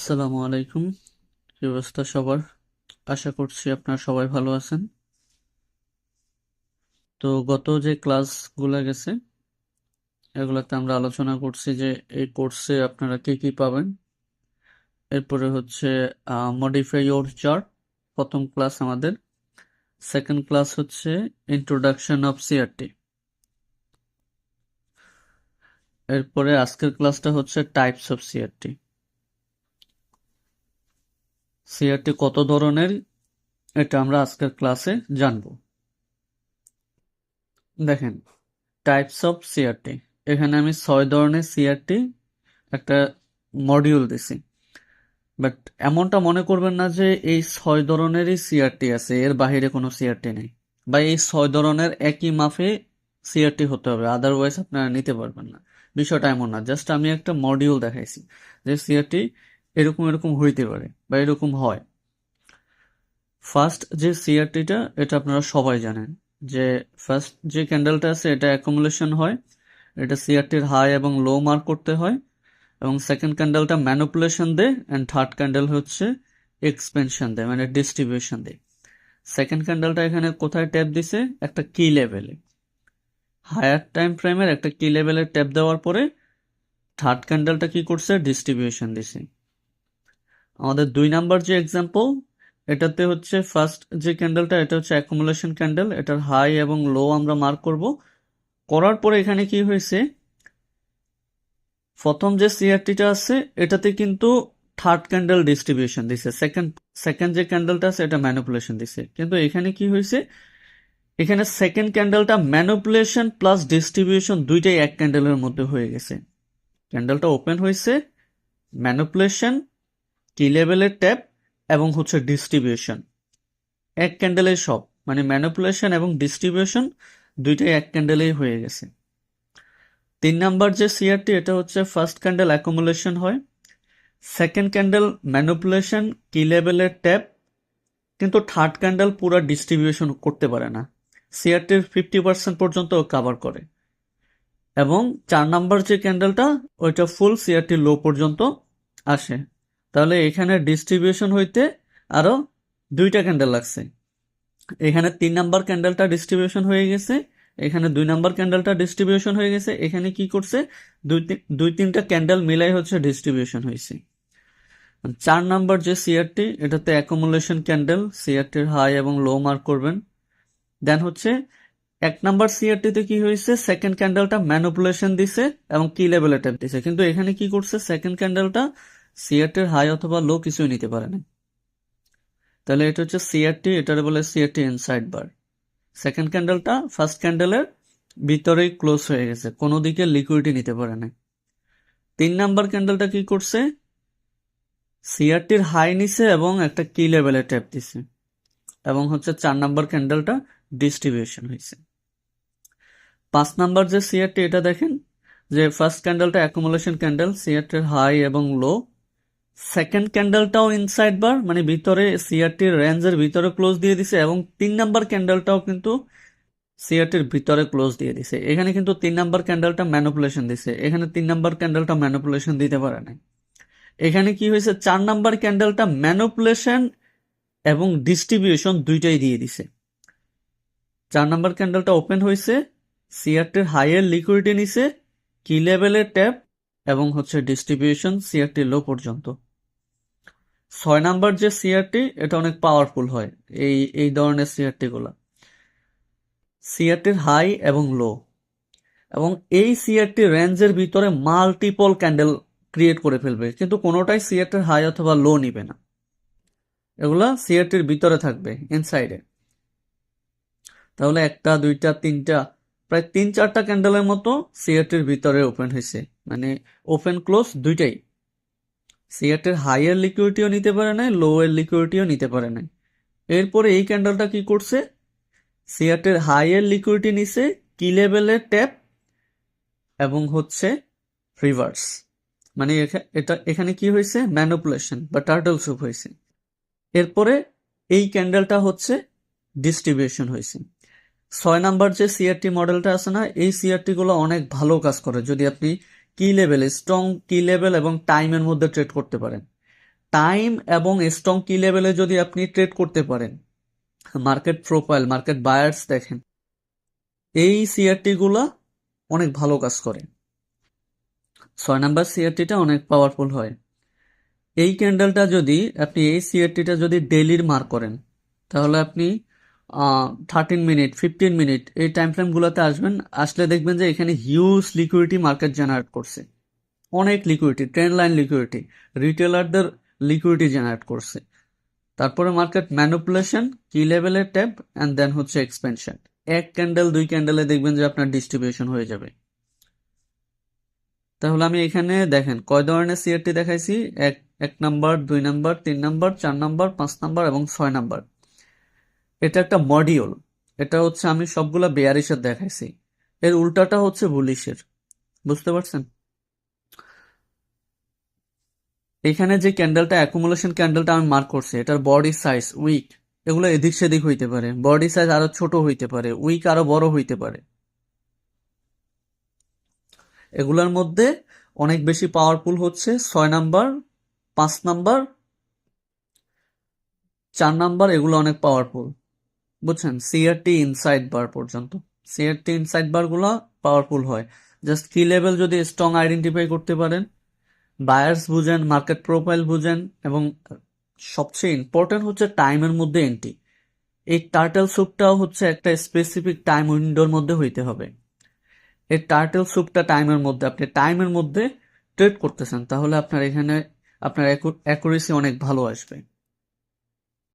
আসসালামু আলাইকুম। কি অবস্থা সবার? আশা করছি আপনারা সবাই ভালো আছেন। তো গত যে ক্লাসগুলো গেছে এগুলোতে আমরা আলোচনা করছি যে এই কোর্সে আপনারা কি কি পাবেন। এরপরে হচ্ছে মডিফাই ইওর চার্ট, প্রথম ক্লাস আমাদের। সেকেন্ড ক্লাস হচ্ছে ইন্ট্রোডাকশন অফ সিআরটি। এরপরে আজকের ক্লাসটা হচ্ছে টাইপস অফ সিআরটি। সিআরটি কত ধরনের এটা আমরা আজকের ক্লাসে জানবো। দেখেন, টাইপস অফ সিআরটি, এখানে আমি 6 ধরনের সিআরটি একটা মডিউল দিছি। বাট এমনটা মনে করবেন না যে এই 6 ধরনেরই সিআরটি আছে, এর বাইরে কোনো সিআরটি নেই, বা এই 6 ধরনের একই মাপে সিআরটি হতে হবে, আদারওয়াইজ আপনারা নিতে পারবেন না। বিষয়টা এমন না, জাস্ট আমি একটা মডিউল দেখাইছি যে সিআরটি এরকম এরকম হইতে পারে বা এরকম হয়। ফার্স্ট যে সিআরটিটা, এটা আপনারা সবাই জানেন যে ফার্স্ট যে ক্যান্ডেলটা আছে এটা অ্যাকুমুলেশন হয়, এটা সিআরটির হাই এবং লো মার্ক করতে হয়, এবং সেকেন্ড ক্যান্ডেলটা ম্যানিপুলেশন দেয়, অ্যান্ড থার্ড ক্যান্ডেল হচ্ছে এক্সপেনশন দেয়, মানে ডিস্ট্রিবিউশন দেয়। সেকেন্ড ক্যান্ডেলটা এখানে কোথায় ট্যাপ দিছে? একটা কি লেভেলে, হায়ার টাইম ফ্রেমের একটা কি লেভেলে ট্যাপ দেওয়ার পরে থার্ড ক্যান্ডেলটা কি করছে? ডিস্ট্রিবিউশন দিছে। আমাদের 2 নাম্বার যে এক্সাম্পল, এটাতে হচ্ছে ফার্স্ট যে ক্যান্ডেলটা এটা হচ্ছে অ্যাকুমুলেশন ক্যান্ডেল, এটার হাই এবং লো আমরা মার্ক করব। করার পরে এখানে কি হয়েছে, প্রথম যে সিআরটিটা আছে এটাতে কিন্তু থার্ড ক্যান্ডেল ডিস্ট্রিবিউশন দিছে, সেকেন্ড সেকেন্ড যে ক্যান্ডেলটা আছে এটা ম্যানিপুলেশন দিছে। কিন্তু এখানে কি হয়েছে, এখানে সেকেন্ড ক্যান্ডেলটা ম্যানিপুলেশন প্লাস ডিস্ট্রিবিউশন দুইটাই এক ক্যান্ডেলের মধ্যে হয়ে গেছে। ক্যান্ডেলটা ওপেন হয়েছে, ম্যানিপুলেশন, কি লেভেলের ট্যাপ এবং হচ্ছে ডিস্ট্রিবিউশন এক ক্যান্ডেলের সব, মানে ম্যানিপুলেশন এবং ডিস্ট্রিবিউশন দুইটাই এক ক্যান্ডেলেই হয়ে গেছে। 3 নাম্বার যে সিআরটি, এটা হচ্ছে ফার্স্ট ক্যান্ডেল অ্যাকুমুলেশন হয়, সেকেন্ড ক্যান্ডেল ম্যানিপুলেশন, কি লেভেলের ট্যাপ, কিন্তু থার্ড ক্যান্ডেল পুরো ডিস্ট্রিবিউশন করতে পারে না, সিআরটির 50% পর্যন্ত কাভার করে। এবং 4 নাম্বার যে ক্যান্ডেলটা ওইটা ফুল সিআরটি লো পর্যন্ত আসে। তাহলে এখানে ডিস্ট্রিবিউশন হইতে আরো 2টা ক্যান্ডেল লাগছে। এখানে 3 নাম্বার ক্যান্ডেলটা ডিস্ট্রিবিউশন হয়ে গেছে, এখানে 2 নাম্বার ক্যান্ডেলটা ডিস্ট্রিবিউশন হয়ে গেছে, এখানে কি করছে, দুই তিনটা ক্যান্ডেল মিলাই হচ্ছে ডিস্ট্রিবিউশন হয়েছে। 4 নাম্বার যে সিআরটি, এটাতে অ্যাকুমুলেশন ক্যান্ডেল, সিআরটির হাই এবং লো মার্ক করবেন। দেন হচ্ছে 1 নাম্বার সিআরটিতে কি হয়েছে, সেকেন্ড ক্যান্ডেলটা ম্যানিপুলেশন দিছে এবং কি লেভেলে ট্যাপ দিছে, কিন্তু এখানে কি করছে, সেকেন্ড ক্যান্ডেলটা সিআরটির হাই অথবা লো কিছুই নিতে পারে না। তাহলে এটা হচ্ছে সিআরটি, এটারে বলে সিআরটি ইনসাইড বার। সেকেন্ড ক্যান্ডেলটা ফার্স্ট ক্যান্ডেলের ভিতরেই ক্লোজ হয়ে গেছে, কোনো দিকে লিকুইডিটি নিতে পারে না। 3 নাম্বার ক্যান্ডেলটা কি করছে, সিআরটির হাই নিছে এবং একটা কি লেভেলে ট্যাপ দিছে, এবং হচ্ছে 4 নাম্বার ক্যান্ডেলটা ডিস্ট্রিবিউশন হয়েছে। 5 নাম্বার যে সিআরটি, এটা দেখেন যে ফার্স্ট ক্যান্ডেলটা অ্যাকুমুলেশন ক্যান্ডেল, সিআরটির হাই এবং লো, সেকেন্ড ক্যান্ডেলটাও ইনসাইড বার, মানে ভিতরে সিআরটির রেঞ্জের ভিতরে ক্লোজ দিয়ে দিছে, এবং 3 নাম্বার ক্যান্ডেলটাও কিন্তু সিআরটির ভিতরে ক্লোজ দিয়ে দিছে। এখানে কিন্তু 3 নাম্বার ক্যান্ডেলটা ম্যানিপুলেশন দিছে, এখানে 3 নাম্বার ক্যান্ডেলটা ম্যানিপুলেশন দিতে পারে না। এখানে কি হয়েছে, 4 নাম্বার ক্যান্ডেলটা ম্যানিপুলেশন এবং ডিস্ট্রিবিউশন দুইটাই দিয়ে দিছে। 4 নাম্বার ক্যান্ডেলটা ওপেন হয়েছে, সিআরটির হাইয়ের লিকুইডিটি নিছে, কি লেভেলের ট্যাপ এবং হচ্ছে ডিস্ট্রিবিউশন সিআরটি লো পর্যন্ত। 6 নাম্বার যে সিআরটি, এটা অনেক পাওয়ারফুল হয় এই ধরনের সিআরটি গুলা, সিআরটির হাই এবং লো, এবং এই সিআরটি রেঞ্জের ভিতরে মাল্টিপল ক্যান্ডেল ক্রিয়েট করে ফেলবে, কিন্তু কোনোটাই সিআরটির হাই অথবা লো নিবে না, এগুলা সিআরটির ভিতরে থাকবে ইনসাইডে। তাহলে 1টা 2টা 3টা, প্রায় 3-4টা ক্যান্ডেলের মতো সিআরটির ভিতরে ওপেন হয়েছে, মানে ওপেন ক্লোজ দুইটাই। সিআরটির হাই এর লিকুইডিটিও নিতে পারে নাই, লো এর লিকুইডিটিও নিতে পারে নাই। এরপরে এই ক্যান্ডেলটা কি করছে, সিআরটির হাই এর লিকুইডিটি নিছে, কি লেভেলের ট্যাপ এবং হচ্ছে রিভার্স, মানে এখানে কি হয়েছে, ম্যানিপুলেশন বা টার্টল স্যুপ হয়েছে। এরপরে এই ক্যান্ডেলটা হচ্ছে ডিস্ট্রিবিউশন হয়েছে। 6 নাম্বার যে সিআরটি মডেলটা আছে না, এই সিআরটি গুলো অনেক ভালো কাজ করে যদি আপনি কি লেভেল, স্ট্রং কি লেভেল এবং টাইমের মধ্যে ট্রেড করতে পারেন। টাইম এবং স্ট্রং কি লেভেলে যদি আপনি ট্রেড করতে পারেন, মার্কেট প্রোফাইল, মার্কেট বায়ার্স দেখেন, এই সিআরটি গুলা অনেক ভালো কাজ করে। 6 নাম্বার সিআরটিটা অনেক পাওয়ারফুল হয়। এই ক্যান্ডেলটা যদি আপনি, এই সিআরটিটা যদি ডেইলির মার্ক করেন, তাহলে আপনি 13 মিনিট, 15 মিনিট এই টাইম ফ্রেম গুলোতে আসবেন, আসলে দেখবেন যে এখানে হিউজ লিকুইডিটি মার্কেট জেনারেট করছে, অনেক লিকুইডিটি, ট্রেন্ড লাইন লিকুইডিটি, রিটেলারদের লিকুইডিটি জেনারেট করছে। তারপরে মার্কেট ম্যানিপুলেশন, কি লেভেলের ট্যাপ, অ্যান্ড দেন হচ্ছে এক্সপেনশন। এক ক্যান্ডেল, দুই ক্যান্ডেলে দেখবেন যে আপনার ডিস্ট্রিবিউশন হয়ে যাবে। তাহলে আমি এখানে দেখেন কয় ধরনের সিআরটি দেখাইছি, 1 number, 2 number, 3 number, 4 number, 5 number এবং 6 নাম্বার। এটা একটা মডিউল, এটা হচ্ছে আমি সবগুলা বেয়ারিশের দেখাইছি, এর উল্টাটা হচ্ছে বুলিশের, বুঝতে পারছেন? এখানে যে ক্যান্ডেলটা, অ্যাকুমুলেশন ক্যান্ডেলটা আমি মার্ক করছি, এটার বডি সাইজ উইক, এগুলো এদিক সেদিক হইতে পারে, বডি সাইজ আরো ছোট হইতে পারে, উইক আরো বড় হইতে পারে। এগুলোর মধ্যে অনেক বেশি পাওয়ারফুল হচ্ছে 6 নাম্বার, 5 নাম্বার, 4 নাম্বার, এগুলো অনেক পাওয়ারফুল, বুঝছেন? সিআরটি ইনসাইড বার পর্যন্ত, সিআরটি ইনসাইড বার গুলো পাওয়ারফুল হয়। জাস্ট কি লেভেল যদি স্ট্রং আইডেন্টিফাই করতে পারেন, বায়ার্স বুঝেন, মার্কেট প্রোফাইল বুঝেন, এবং সবচেয়ে ইম্পর্টেন্ট হচ্ছে টাইমের মধ্যে এন্ট্রি। এই টার্টেল স্যুপটাও হচ্ছে একটা স্পেসিফিক টাইম উইন্ডোর মধ্যে হইতে হবে। এই টার্টেল স্যুপটা টাইমের মধ্যে, আপনি টাইমের মধ্যে ট্রেড করতেছেন, তাহলে আপনার এখানে আপনার অ্যাকুরেসি অনেক ভালো আসবে।